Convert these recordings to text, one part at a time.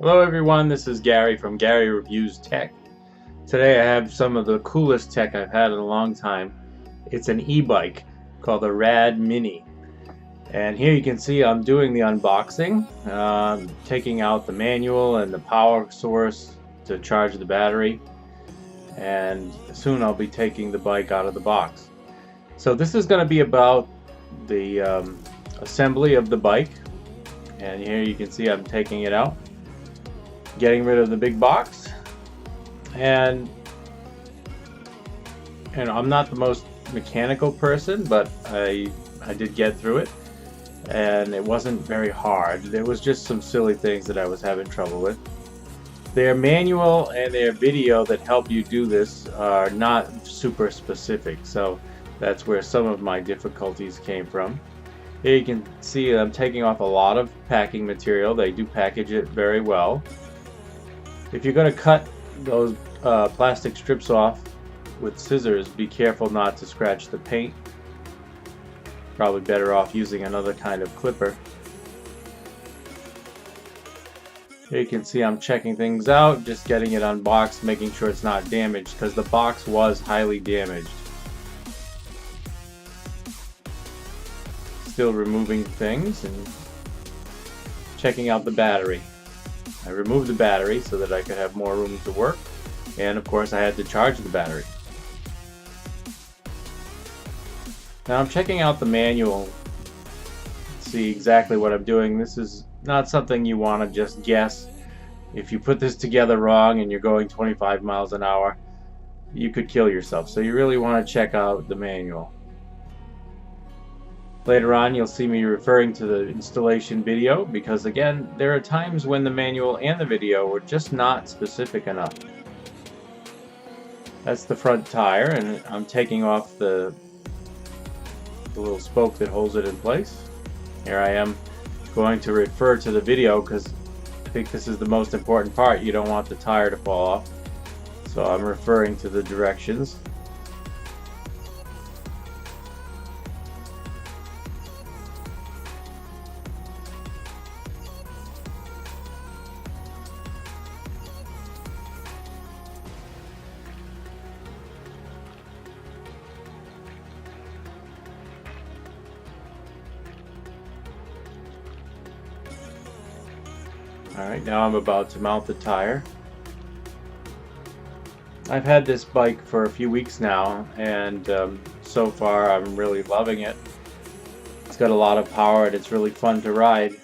Hello everyone, this is Gary from Gary Reviews Tech. Today I have some of the coolest tech I've had in a long time. It's an e-bike called the Rad Mini. And here you can see I'm doing the unboxing, taking out the manual and the power source to charge the battery. And soon I'll be taking the bike out of the box. So this is going to be about the assembly of the bike. And here you can see I'm taking it out, getting rid of the big box, and I'm not the most mechanical person, but I did get through it, and it wasn't very hard. There was just some silly things that I was having trouble with. Their manual and their video that help you do this are not super specific, so that's where some of my difficulties came from. Here you can see I'm taking off a lot of packing material. They do package it very well. If you're going to cut those plastic strips off with scissors, be careful not to scratch the paint. Probably better off using another kind of clipper. Here you can see I'm checking things out, just getting it unboxed, making sure it's not damaged, because the box was highly damaged. Still removing things and checking out the battery. I removed the battery so that I could have more room to work, and of course I had to charge the battery. Now I'm checking out the manual to see exactly what I'm doing. This is not something you want to just guess. If you put this together wrong and you're going 25 miles an hour, you could kill yourself. So you really want to check out the manual. Later on you'll see me referring to the installation video, because again, there are times when the manual and the video were just not specific enough. That's the front tire, and I'm taking off the little spoke that holds it in place. Here I am going to refer to the video because I think this is the most important part. You don't want the tire to fall off. So I'm referring to the directions. Alright, now I'm about to mount the tire. I've had this bike for a few weeks now, and so far I'm really loving it. It's got a lot of power and it's really fun to ride.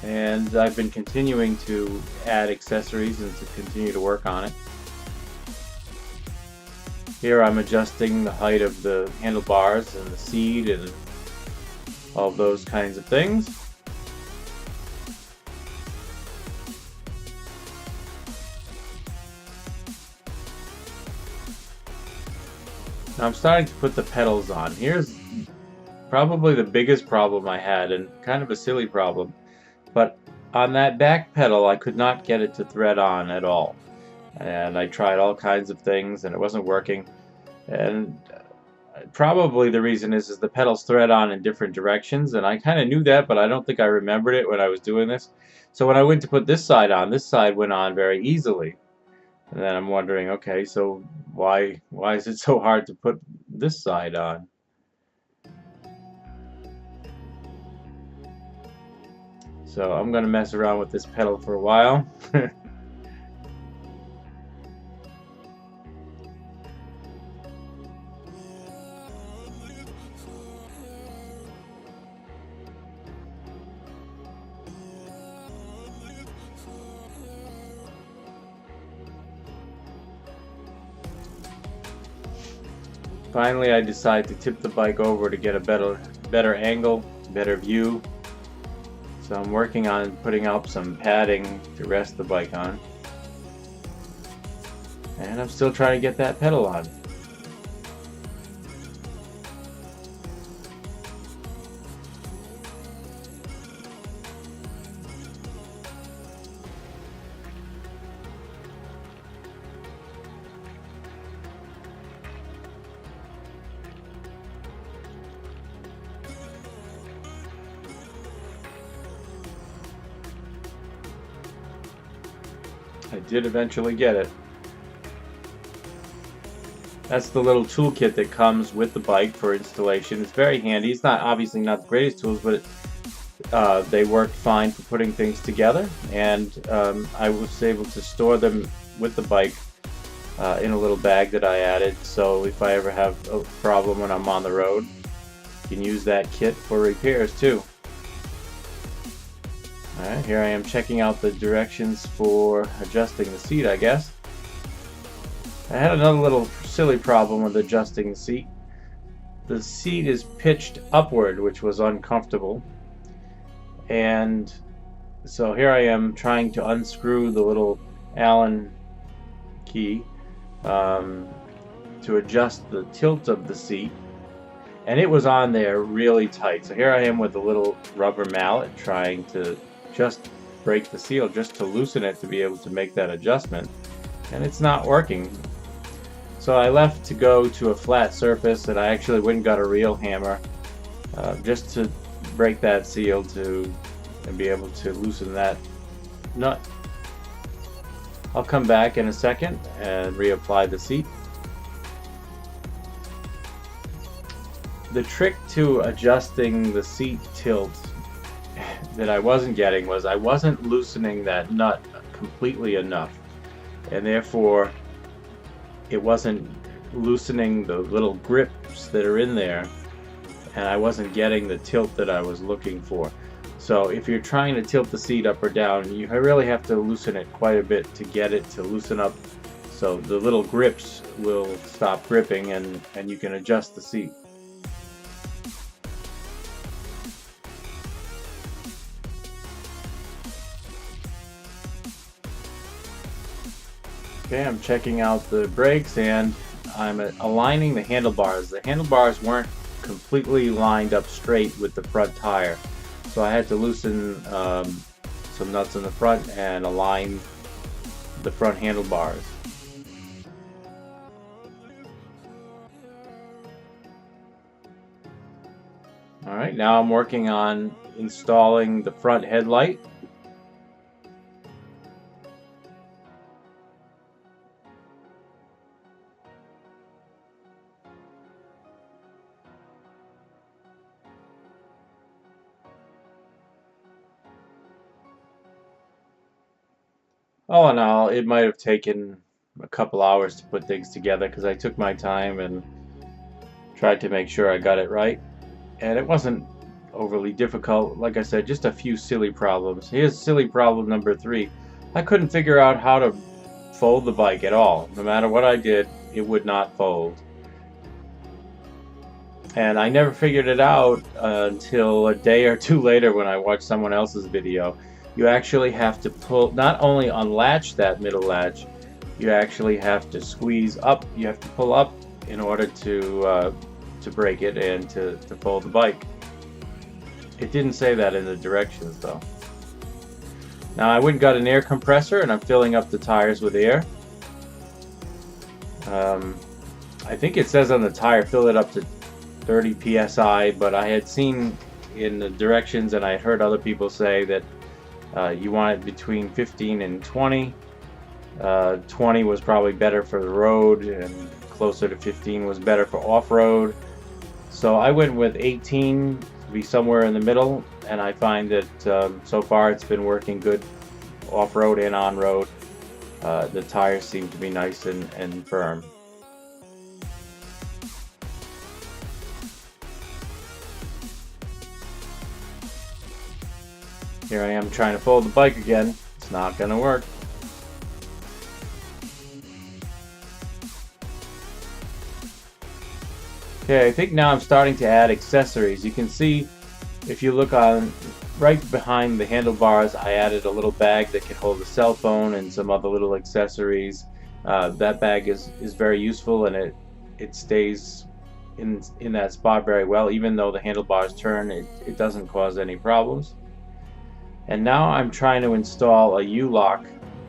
And I've been continuing to add accessories and to continue to work on it. Here I'm adjusting the height of the handlebars and the seat and all those kinds of things. Now I'm starting to put the pedals on. Here's probably the biggest problem I had, and kind of a silly problem, but on that back pedal I could not get it to thread on at all, and I tried all kinds of things and it wasn't working. And probably the reason is the pedals thread on in different directions, and I kind of knew that, but I don't think I remembered it when I was doing this. So when I went to put this side on, this side went on very easily. And then I'm wondering, okay, so why is it so hard to put this side on? So I'm going to mess around with this pedal for a while. Finally, I decide to tip the bike over to get a better angle, better view. So I'm working on putting up some padding to rest the bike on. And I'm still trying to get that pedal on. I did eventually get it. That's the little toolkit that comes with the bike for installation. It's very handy. It's not obviously not the greatest tools, but they work fine for putting things together. And I was able to store them with the bike in a little bag that I added. So if I ever have a problem when I'm on the road, I can use that kit for repairs too. Alright, here I am checking out the directions for adjusting the seat, I guess. I had another little silly problem with adjusting the seat. The seat is pitched upward, which was uncomfortable. And so here I am trying to unscrew the little Allen key to adjust the tilt of the seat. And it was on there really tight. So here I am with a little rubber mallet trying to just break the seal, just to loosen it to be able to make that adjustment. And it's not working. So I left to go to a flat surface, and I actually went and got a real hammer just to break that seal and be able to loosen that nut. I'll come back in a second and reapply the seat. The trick to adjusting the seat tilt that I wasn't getting was I wasn't loosening that nut completely enough, and therefore it wasn't loosening the little grips that are in there, and I wasn't getting the tilt that I was looking for. So if you're trying to tilt the seat up or down, you really have to loosen it quite a bit to get it to loosen up so the little grips will stop gripping and you can adjust the seat. Okay, I'm checking out the brakes and I'm aligning the handlebars. The handlebars weren't completely lined up straight with the front tire, so I had to loosen some nuts in the front and align the front handlebars. Alright, now I'm working on installing the front headlight. All in all, it might have taken a couple hours to put things together because I took my time and tried to make sure I got it right. And it wasn't overly difficult. Like I said, just a few silly problems. Here's silly problem number 3. I couldn't figure out how to fold the bike at all. No matter what I did, it would not fold. And I never figured it out until a day or two later when I watched someone else's video. You actually have to pull, not only unlatch that middle latch, you actually have to squeeze up, you have to pull up in order to break it and to fold the bike. It didn't say that in the directions though. Now I went and got an air compressor and I'm filling up the tires with air. I think it says on the tire fill it up to 30 psi, but I had seen in the directions and I had heard other people say that you want it between 15 and 20. 20 was probably better for the road, and closer to 15 was better for off-road. So I went with 18 to be somewhere in the middle, and I find that so far it's been working good off-road and on-road. The tires seem to be nice and firm. Here I am trying to fold the bike again. It's not going to work. Okay, I think now I'm starting to add accessories. You can see if you look on right behind the handlebars, I added a little bag that can hold a cell phone and some other little accessories. That bag is very useful, and it stays in that spot very well. Even though the handlebars turn, it doesn't cause any problems. And now I'm trying to install a U-lock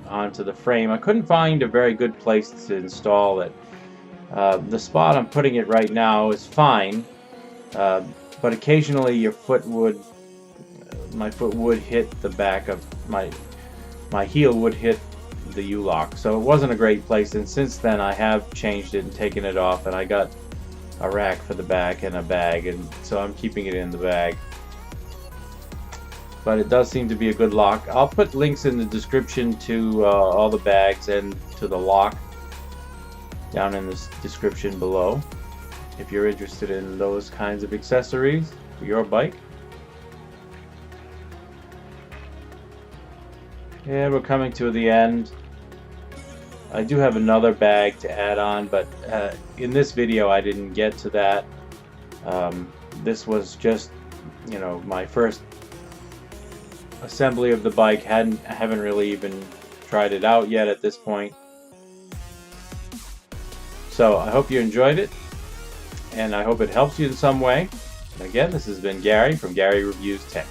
onto the frame. I couldn't find a very good place to install it. The spot I'm putting it right now is fine, but occasionally my foot would hit the back of my heel would hit the U-lock. So it wasn't a great place, and since then I have changed it and taken it off, and I got a rack for the back and a bag, and so I'm keeping it in the bag. But it does seem to be a good lock. I'll put links in the description to all the bags and to the lock down in the description below if you're interested in those kinds of accessories for your bike. Yeah, we're coming to the end. I do have another bag to add on, but in this video I didn't get to that. This was just, you know, my first assembly of the bike. Haven't really even tried it out yet at this point. So I hope you enjoyed it, and I hope it helps you in some way. And again, this has been Gary from Gary Reviews Tech.